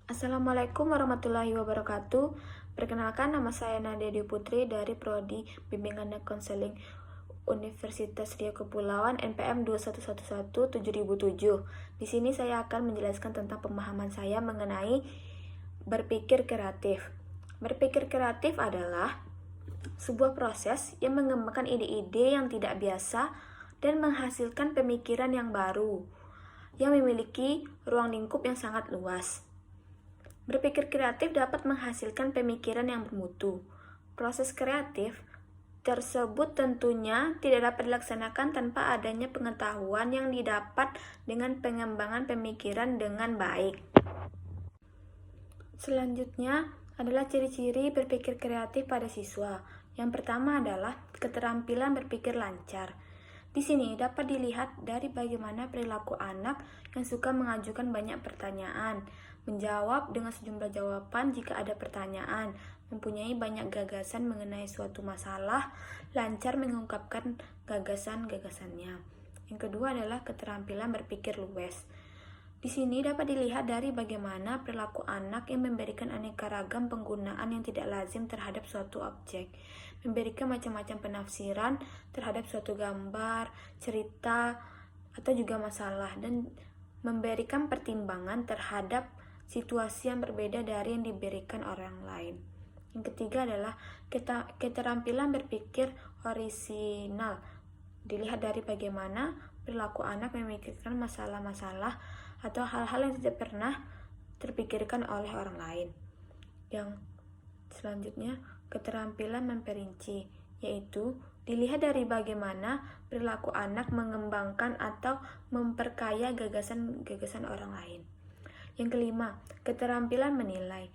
Assalamualaikum warahmatullahi wabarakatuh. Perkenalkan, nama saya Nadia Dwi Putri dari Prodi Bimbingan dan Konseling Universitas Riau Kepulauan NPM 2111707. Di sini saya akan menjelaskan tentang pemahaman saya mengenai berpikir kreatif. Berpikir kreatif adalah sebuah proses yang mengembangkan ide-ide yang tidak biasa dan menghasilkan pemikiran yang baru yang memiliki ruang lingkup yang sangat luas. Berpikir kreatif dapat menghasilkan pemikiran yang bermutu. Proses kreatif tersebut tentunya tidak dapat dilaksanakan tanpa adanya pengetahuan yang didapat dengan pengembangan pemikiran dengan baik. Selanjutnya adalah ciri-ciri berpikir kreatif pada siswa. Yang pertama adalah keterampilan berpikir lancar. Di sini dapat dilihat dari bagaimana perilaku anak yang suka mengajukan banyak pertanyaan, menjawab dengan sejumlah jawaban jika ada pertanyaan, mempunyai banyak gagasan mengenai suatu masalah, lancar mengungkapkan gagasan-gagasannya. Yang kedua adalah keterampilan berpikir luwes. Di sini dapat dilihat dari bagaimana perilaku anak yang memberikan aneka ragam penggunaan yang tidak lazim terhadap suatu objek, memberikan macam-macam penafsiran terhadap suatu gambar, cerita, atau juga masalah, dan memberikan pertimbangan terhadap situasi yang berbeda dari yang diberikan orang lain. Yang ketiga adalah keterampilan berpikir orisinal. Dilihat dari bagaimana perilaku anak memikirkan masalah-masalah atau hal-hal yang tidak pernah terpikirkan oleh orang lain. Yang selanjutnya, keterampilan memperinci, yaitu dilihat dari bagaimana perilaku anak mengembangkan atau memperkaya gagasan-gagasan orang lain. Yang kelima, keterampilan menilai.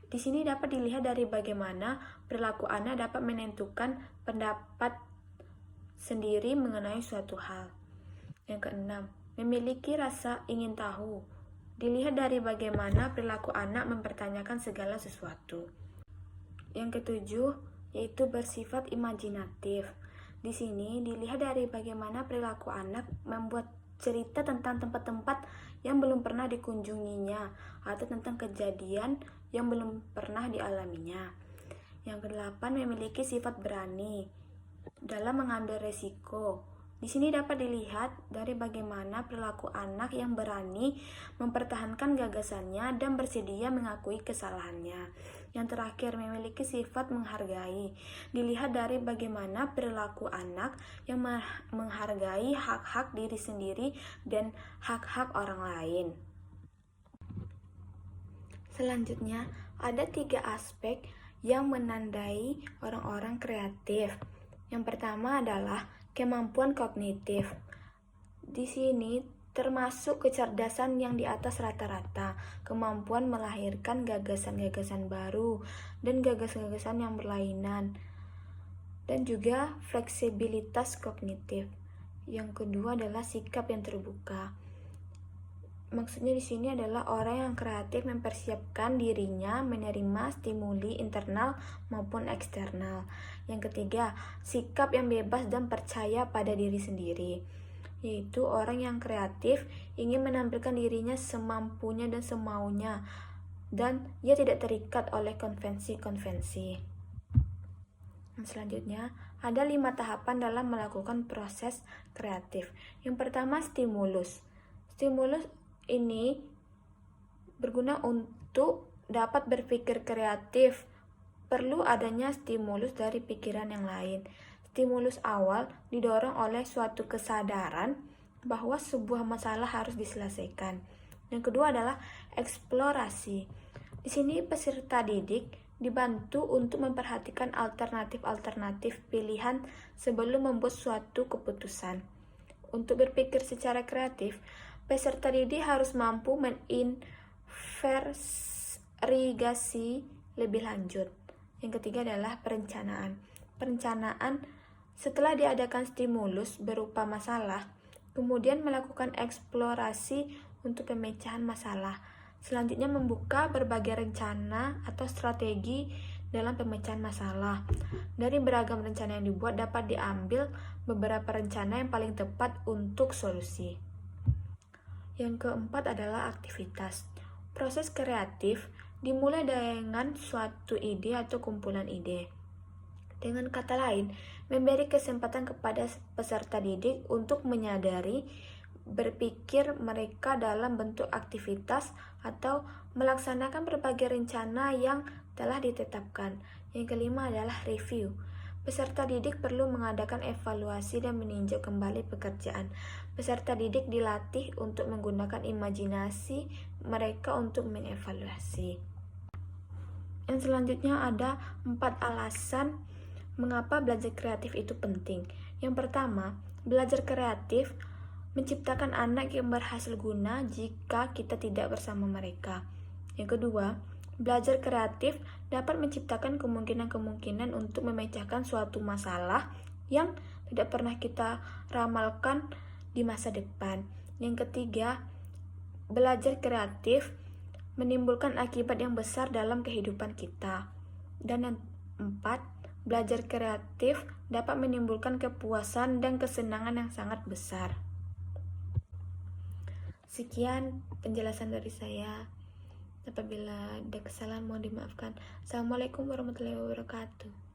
Di sini dapat dilihat dari bagaimana perilaku anak dapat menentukan pendapat sendiri mengenai suatu hal. Yang keenam, memiliki rasa ingin tahu. Dilihat dari bagaimana perilaku anak mempertanyakan segala sesuatu. Yang ketujuh, yaitu bersifat imajinatif. Di sini dilihat dari bagaimana perilaku anak membuat cerita tentang tempat-tempat yang belum pernah dikunjunginya atau tentang kejadian yang belum pernah dialaminya. Yang kedelapan, memiliki sifat berani dalam mengambil resiko. Di sini dapat dilihat dari bagaimana perilaku anak yang berani mempertahankan gagasannya dan bersedia mengakui kesalahannya. Yang terakhir, memiliki sifat menghargai. Dilihat dari bagaimana perilaku anak yang menghargai hak-hak diri sendiri dan hak-hak orang lain. Selanjutnya, ada 3 aspek yang menandai orang-orang kreatif. Yang pertama adalah kemampuan kognitif. Di sini termasuk kecerdasan yang di atas rata-rata, kemampuan melahirkan gagasan-gagasan baru dan gagasan-gagasan yang berlainan, dan juga fleksibilitas kognitif. Yang kedua adalah sikap yang terbuka. Maksudnya di sini adalah orang yang kreatif mempersiapkan dirinya menerima stimuli internal maupun eksternal. Yang ketiga, sikap yang bebas dan percaya pada diri sendiri, yaitu orang yang kreatif ingin menampilkan dirinya semampunya dan semaunya, dan ia tidak terikat oleh konvensi-konvensi. Selanjutnya, ada 5 tahapan dalam melakukan proses kreatif. Yang pertama, stimulus. Stimulus ini berguna untuk dapat berpikir kreatif. Perlu adanya stimulus dari pikiran yang lain. Stimulus awal didorong oleh suatu kesadaran bahwa sebuah masalah harus diselesaikan. Yang kedua adalah eksplorasi. Di sini peserta didik dibantu untuk memperhatikan alternatif-alternatif pilihan sebelum membuat suatu keputusan. Untuk berpikir secara kreatif, peserta didik harus mampu menginvestigasi lebih lanjut. Yang ketiga adalah perencanaan. Perencanaan setelah diadakan stimulus berupa masalah, kemudian melakukan eksplorasi untuk pemecahan masalah. Selanjutnya membuka berbagai rencana atau strategi dalam pemecahan masalah. Dari beragam rencana yang dibuat dapat diambil beberapa rencana yang paling tepat untuk solusi. Yang keempat adalah aktivitas. Proses kreatif dimulai dengan suatu ide atau kumpulan ide. Dengan kata lain, memberi kesempatan kepada peserta didik untuk menyadari berpikir mereka dalam bentuk aktivitas atau melaksanakan berbagai rencana yang telah ditetapkan. Yang kelima adalah review. Peserta didik perlu mengadakan evaluasi dan meninjau kembali pekerjaan. Peserta didik dilatih untuk menggunakan imajinasi mereka untuk mengevaluasi. Yang selanjutnya ada 4 alasan mengapa belajar kreatif itu penting. Yang pertama, belajar kreatif menciptakan anak yang berhasil guna jika kita tidak bersama mereka. Yang kedua, belajar kreatif dapat menciptakan kemungkinan-kemungkinan untuk memecahkan suatu masalah yang tidak pernah kita ramalkan di masa depan. Yang ketiga, belajar kreatif menimbulkan akibat yang besar dalam kehidupan kita. Dan yang empat, belajar kreatif dapat menimbulkan kepuasan dan kesenangan yang sangat besar. Sekian penjelasan dari saya. Apabila ada kesalahan mohon dimaafkan. Assalamualaikum warahmatullahi wabarakatuh.